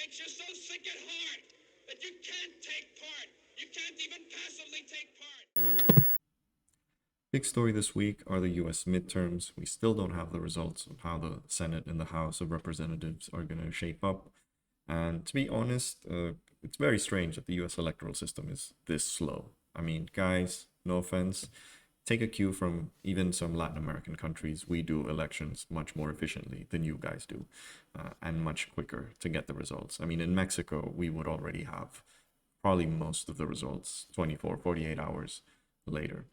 makes you so sick at heart that you can't take part. You can't even passively take part. Big story this week are the US midterms. We still don't have the results of how the Senate and the House of Representatives are going to shape up. And to be honest, it's very strange that the US electoral system is this slow. I mean, guys, no offense, take a cue from even some Latin American countries. We do elections much more efficiently than you guys do, and much quicker to get the results. I mean, in Mexico, we would already have probably most of the results 24, 48 hours later.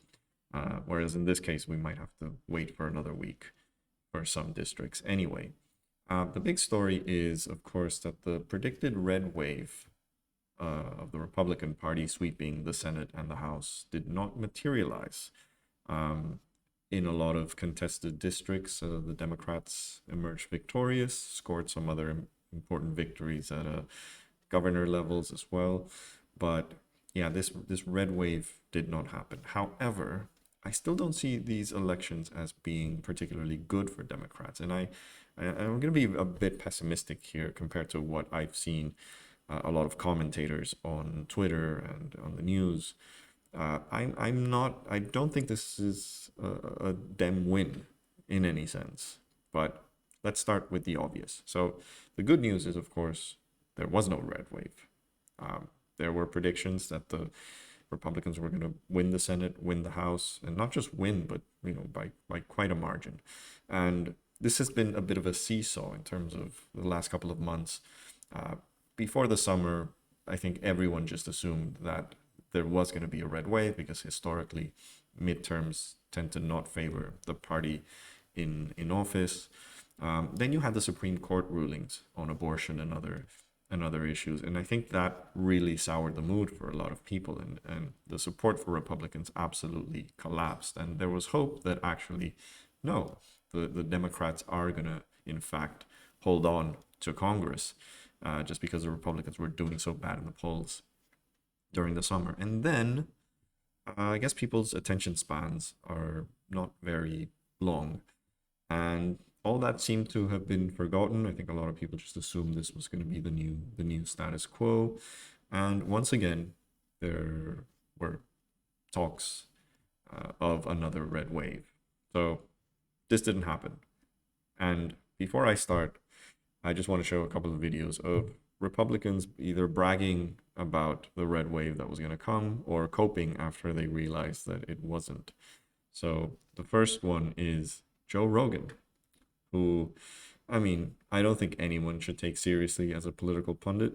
Whereas in this case, we might have to wait for another week for some districts. Anyway, the big story is, of course, that the predicted red wave of the Republican Party sweeping the Senate and the House did not materialize. In a lot of contested districts, the Democrats emerged victorious, scored some other important victories at governor levels as well. But yeah, this red wave did not happen. However, I still don't see these elections as being particularly good for Democrats. And I'm going to be a bit pessimistic here compared to what I've seen a lot of commentators on Twitter and on the news. I don't think this is a Dem win in any sense. But let's start with the obvious. So the good news is, of course, there was no red wave. There were predictions that the Republicans were going to win the Senate, win the House, and not just win, but by quite a margin. And this has been a bit of a seesaw in terms of the last couple of months. Before the summer, I think everyone just assumed that there was going to be a red wave because historically, midterms tend to not favor the party in office. Then you had the Supreme Court rulings on abortion and other issues. And I think that really soured the mood for a lot of people, and the support for Republicans absolutely collapsed. And there was hope that actually, no, the Democrats are going to, in fact, hold on to Congress just because the Republicans were doing so bad in the polls during the summer. And then I guess people's attention spans are not very long. And all that seemed to have been forgotten. I think a lot of people just assumed this was going to be the new status quo. And once again, there were talks of another red wave. So this didn't happen. And before I start, I just want to show a couple of videos of Republicans either bragging about the red wave that was going to come or coping after they realized that it wasn't. So the first one is Joe Rogan, who, I mean, I don't think anyone should take seriously as a political pundit.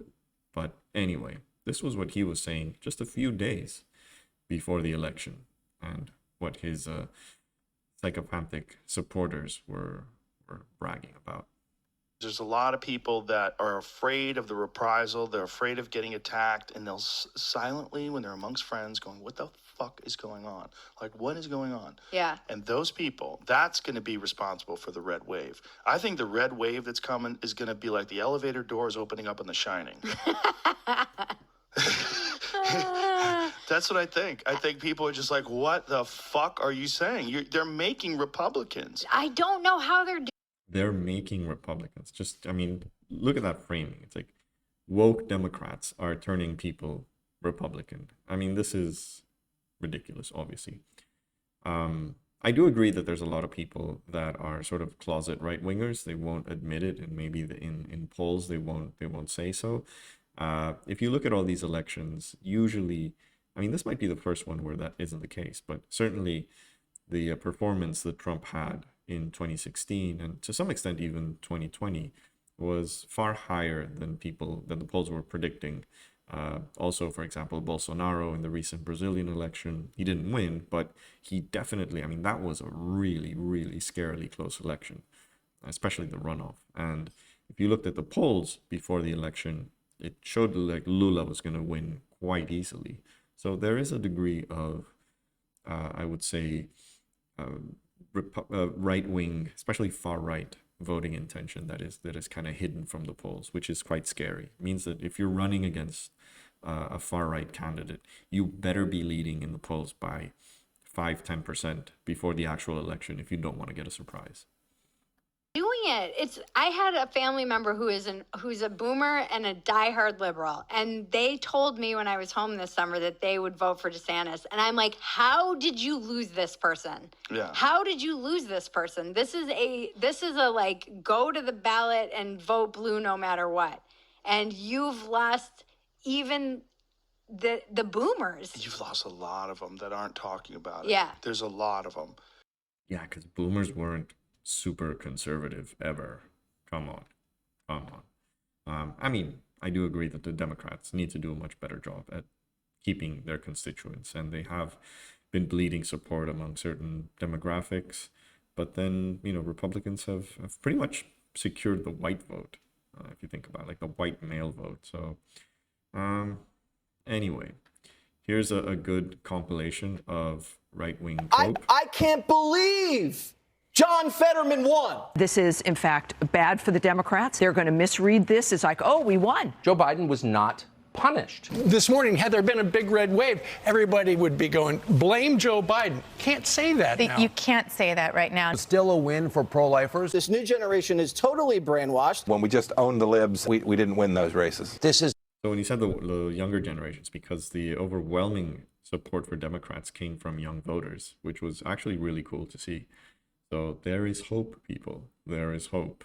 But anyway, this was what he was saying just a few days before the election and what his psychopathic supporters were bragging about. There's a lot of people that are afraid of the reprisal. They're afraid of getting attacked, and they'll silently, when they're amongst friends, going, what the fuck is going on? Like, what is going on? Yeah. And those people, that's going to be responsible for the red wave. I think the red wave that's coming is going to be like the elevator doors opening up in The Shining. That's what I think. I think people are just like, what the fuck are you saying? They're making Republicans. I don't know how they're making Republicans. Just, I mean, look at that framing. It's like woke Democrats are turning people Republican. I mean, this is ridiculous, obviously. I do agree that there's a lot of people that are sort of closet right-wingers. They won't admit it, and maybe in polls they won't say so. If you look at all these elections, usually, I mean, this might be the first one where that isn't the case, but certainly the performance that Trump had in 2016 and to some extent even 2020 was far higher than the polls were predicting. Also, for example, Bolsonaro in the recent Brazilian election, he didn't win, but he definitely, I mean, that was a really, really scarily close election, especially the runoff. And if you looked at the polls before the election, it showed like Lula was going to win quite easily. So there is a degree of, I would say, right-wing, especially far-right voting intention that is kind of hidden from the polls, which is quite scary. It means that if you're running against a far-right candidate, you better be leading in the polls by 5-10% before the actual election if you don't want to get a surprise. Doing it. I had a family member who's a boomer and a diehard liberal, and they told me when I was home this summer that they would vote for DeSantis, and I'm like, how did you lose this person? Yeah. How did you lose this person? This is a like, go to the ballot and vote blue no matter what, and you've lost even the boomers. You've lost a lot of them that aren't talking about it. Yeah. There's a lot of them. Yeah, because boomers weren't super conservative ever. Come on. I mean, I do agree that the Democrats need to do a much better job at keeping their constituents, and they have been bleeding support among certain demographics. But then, Republicans have pretty much secured the white vote, if you think about it, like the white male vote. So, anyway, here's a good compilation of right-wing trope. I can't believe John Fetterman won. This is, in fact, bad for the Democrats. They're going to misread this as like, oh, we won. Joe Biden was not punished. This morning, had there been a big red wave, everybody would be going, blame Joe Biden. Can't say that now. You can't say that right now. It's still a win for pro-lifers. This new generation is totally brainwashed. When we just owned the libs, we didn't win those races. So when you said the younger generations, because the overwhelming support for Democrats came from young voters, which was actually really cool to see. So there is hope, people. There is hope.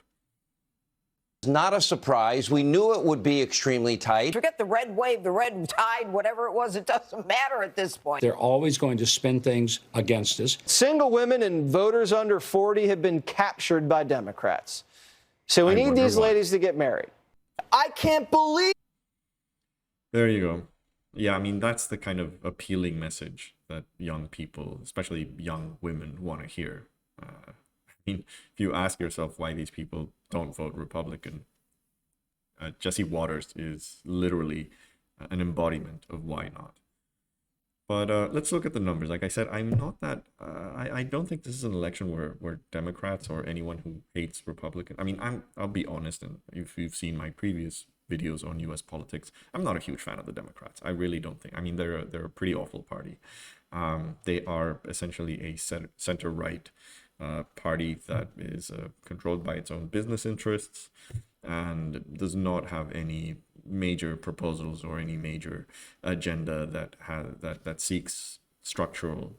It's not a surprise. We knew it would be extremely tight. Forget the red wave, the red tide, whatever it was. It doesn't matter at this point. They're always going to spin things against us. Single women and voters under 40 have been captured by Democrats. So we need these ladies to get married. I can't believe. There you go. Yeah, I mean, that's the kind of appealing message that young people, especially young women, want to hear. I mean, if you ask yourself why these people don't vote Republican, Jesse Waters is literally an embodiment of why not. But let's look at the numbers. Like I said, I'm not that, I don't think this is an election where Democrats or anyone who hates Republican, I mean, I'll be honest, and if you've seen my previous videos on US politics, I'm not a huge fan of the Democrats. I really don't think, I mean, they're a pretty awful party. They are essentially a center-right party that is controlled by its own business interests and does not have any major proposals or any major agenda that seeks structural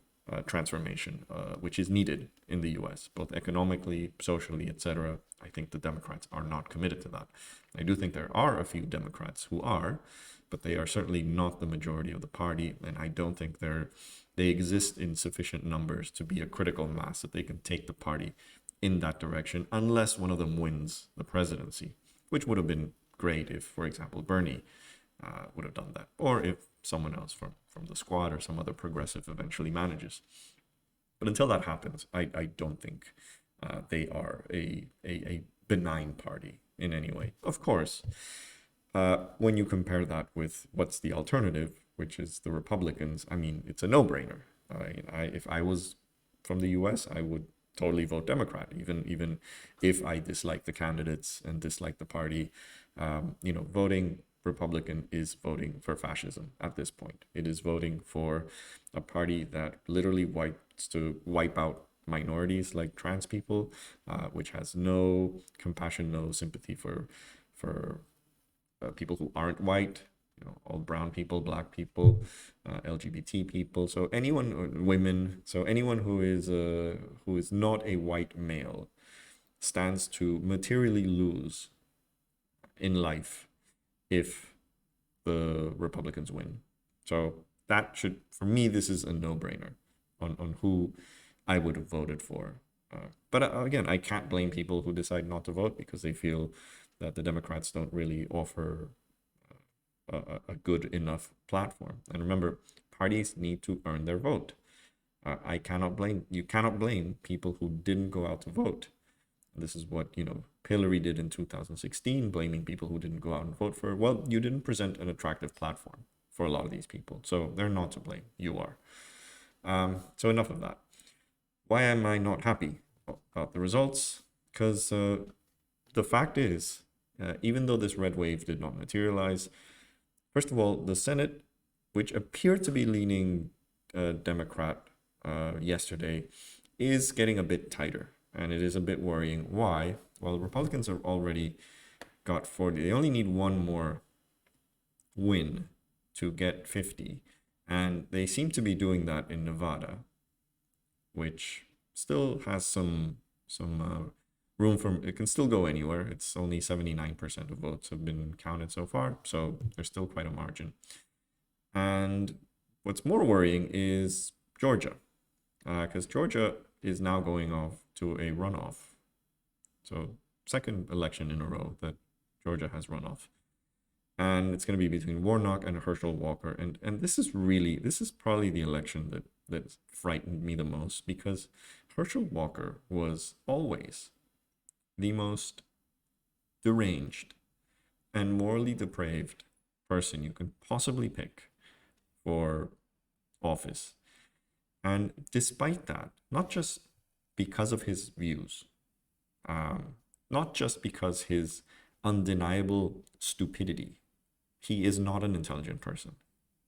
transformation, which is needed in the US, both economically, socially, etc. I think the Democrats are not committed to that. I do think there are a few Democrats who are, but they are certainly not the majority of the party, and I don't think they exist in sufficient numbers to be a critical mass that they can take the party in that direction, unless one of them wins the presidency, which would have been great if, for example, Bernie would have done that, or if someone else from the squad or some other progressive eventually manages. But until that happens, I don't think they are a benign party in any way. Of course, when you compare that with what's the alternative, which is the Republicans, I mean, it's a no-brainer. If I was from the US, I would totally vote Democrat, even if I dislike the candidates and dislike the party. Voting Republican is voting for fascism at this point. It is voting for a party that literally wants to wipe out minorities like trans people, which has no compassion, no sympathy for people who aren't white, all brown people, black people, LGBT people. So anyone, women. So anyone who is not a white male stands to materially lose in life if the Republicans win. So that should, for me, this is a no-brainer on who I would have voted for. But again, I can't blame people who decide not to vote because they feel that the Democrats don't really offer a good enough platform. And remember, parties need to earn their vote. You cannot blame people who didn't go out to vote. This is what, Hillary did in 2016, blaming people who didn't go out and vote for her. Well, you didn't present an attractive platform for a lot of these people. So they're not to blame. You are. So enough of that. Why am I not happy about the results? Because the fact is, even though this red wave did not materialize, first of all, the Senate, which appeared to be leaning Democrat yesterday, is getting a bit tighter. And it is a bit worrying. Why? Well, Republicans have already got 40. They only need one more win to get 50. And they seem to be doing that in Nevada, which still has some room for, it can still go anywhere. It's only 79% of votes have been counted so far, so there's still quite a margin. And what's more worrying is Georgia, because Georgia is now going off to a runoff. So second election in a row that Georgia has runoff. And it's going to be between Warnock and Herschel Walker. And this is probably the election that frightened me the most, because Herschel Walker was always the most deranged and morally depraved person you could possibly pick for office. And despite that, not just because of his views, not just because his undeniable stupidity, he is not an intelligent person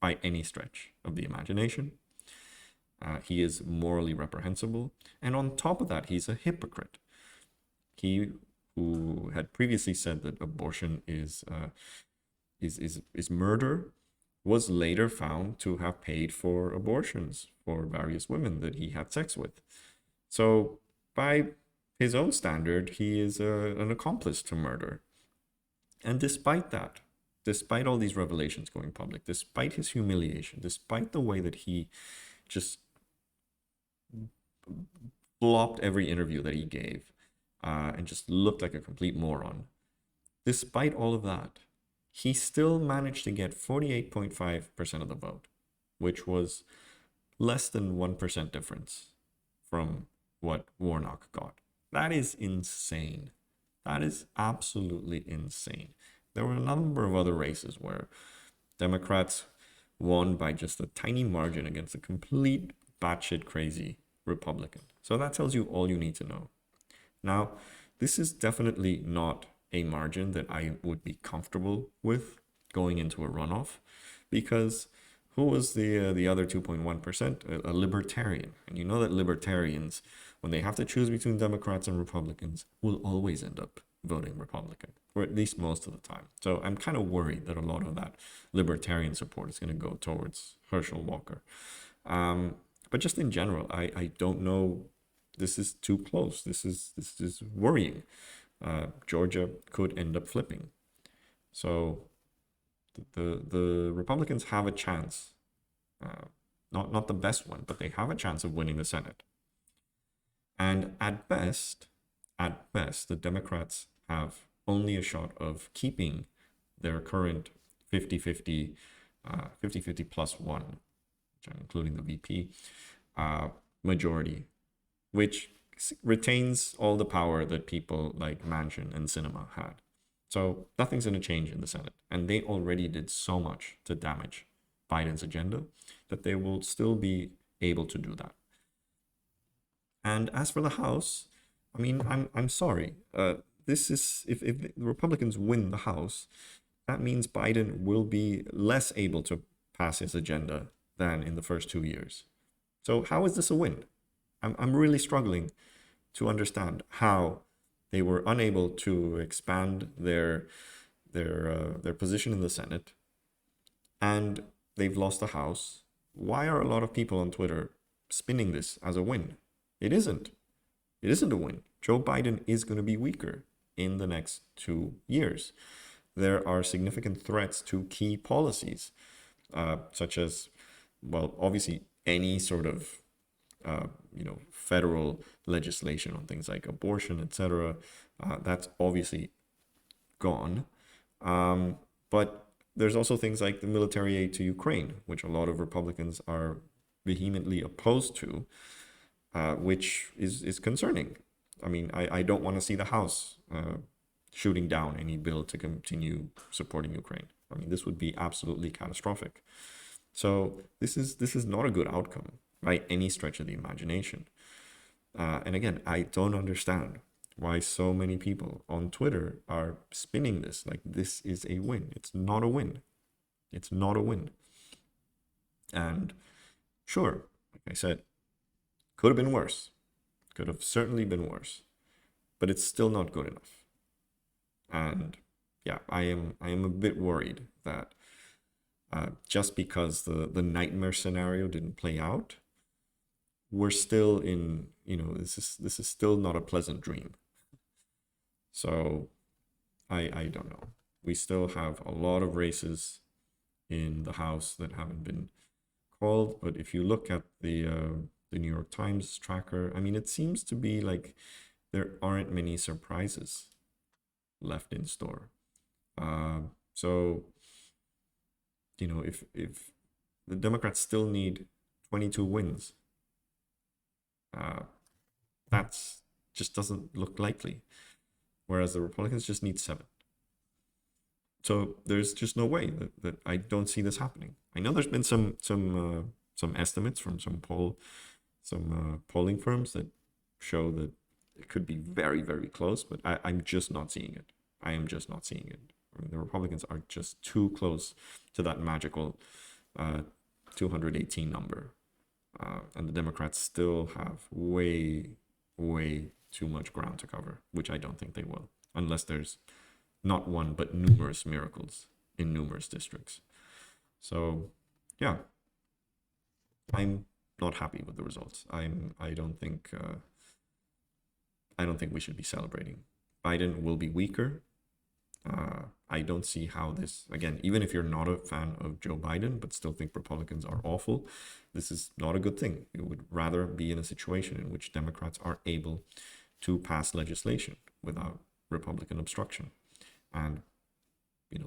by any stretch of the imagination. He is morally reprehensible. And on top of that, he's a hypocrite. He who had previously said that abortion is murder was later found to have paid for abortions for various women that he had sex with. So by his own standard, he is an accomplice to murder. And despite that, despite all these revelations going public, despite his humiliation, despite the way that he just flopped every interview that he gave and just looked like a complete moron, despite all of that, he still managed to get 48.5% of the vote, which was less than 1% difference from what Warnock got. That is insane. That is absolutely insane. There were a number of other races where Democrats won by just a tiny margin against a complete batshit crazy Republican. So that tells you all you need to know. Now, this is definitely not a margin that I would be comfortable with going into a runoff, because who was the other 2.1%? A libertarian. And you know that libertarians, when they have to choose between Democrats and Republicans, will always end up voting Republican, or at least most of the time. So I'm kind of worried that a lot of that libertarian support is going to go towards Herschel Walker. But just in general, I don't know. This is too close. This is worrying. Georgia could end up flipping. So the Republicans have a chance, not the best one, but they have a chance of winning the Senate. And at best, the Democrats have only a shot of keeping their current 50-50 plus one, including the VP, majority, which retains all the power that people like Manchin and Sinema had. So nothing's going to change in the Senate. And they already did so much to damage Biden's agenda that they will still be able to do that. And as for the House, I mean, I'm sorry. This is, if the Republicans win the House, that means Biden will be less able to pass his agenda than in the first 2 years. So how is this a win? I'm really struggling to understand how they were unable to expand their position in the Senate, and they've lost the House. Why are a lot of people on Twitter spinning this as a win? It isn't. It isn't a win. Joe Biden is going to be weaker in the next 2 years. There are significant threats to key policies, such as, well, obviously any sort of federal legislation on things like abortion, etc. That's obviously gone. But there's also things like the military aid to Ukraine, which a lot of Republicans are vehemently opposed to, which is concerning. I mean, I don't want to see the House shooting down any bill to continue supporting Ukraine. I mean, this would be absolutely catastrophic. So this is not a good outcome by any stretch of the imagination. And again, I don't understand why so many people on Twitter are spinning this like this is a win. It's not a win. It's not a win. And sure, like I said, could have been worse. Could have certainly been worse. but it's still not good enough. And yeah, I am a bit worried that just because the nightmare scenario didn't play out, we're still in, this is still not a pleasant dream. So I don't know. We still have a lot of races in the House that haven't been called, but if you look at the New York Times tracker, I mean, it seems to be like there aren't many surprises left in store. So, if the Democrats still need 22 wins, that's just doesn't look likely, whereas the Republicans just need 7. So there's just no way that I don't see this happening. I know there's been some estimates from some polling firms that show that it could be very, very close, but I'm just not seeing it. I am just not seeing it. I mean, the Republicans are just too close to that magical 218 number. And the Democrats still have way, way too much ground to cover, which I don't think they will, unless there's not one, but numerous miracles in numerous districts. So, yeah, I'm not happy with the results. I don't think we should be celebrating. Biden will be weaker. I don't see how this, again, even if you're not a fan of Joe Biden, but still think Republicans are awful, this is not a good thing. You would rather be in a situation in which Democrats are able to pass legislation without Republican obstruction. And,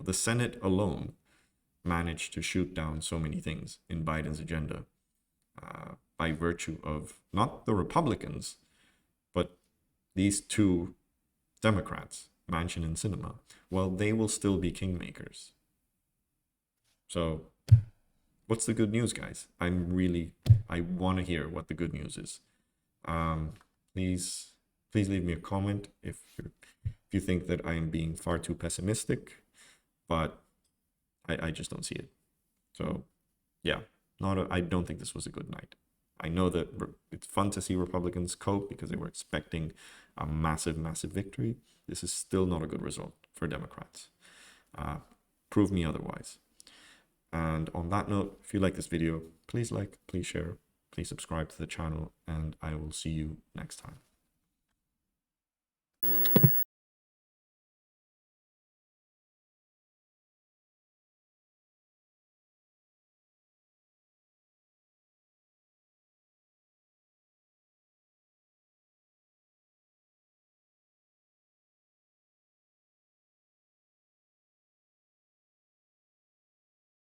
the Senate alone managed to shoot down so many things in Biden's agenda by virtue of not the Republicans, but these 2 Democrats, Manchin and Sinema. Well, they will still be kingmakers. So what's the good news, guys? I want to hear what the good news is. Please leave me a comment if you think that I am being far too pessimistic, but I just don't see it. So yeah, I don't think this was a good night. I know that it's fun to see Republicans cope because they were expecting a massive, massive victory. This is still not a good result for Democrats. Prove me otherwise. And on that note, if you like this video, please like, please share, please subscribe to the channel, and I will see you next time.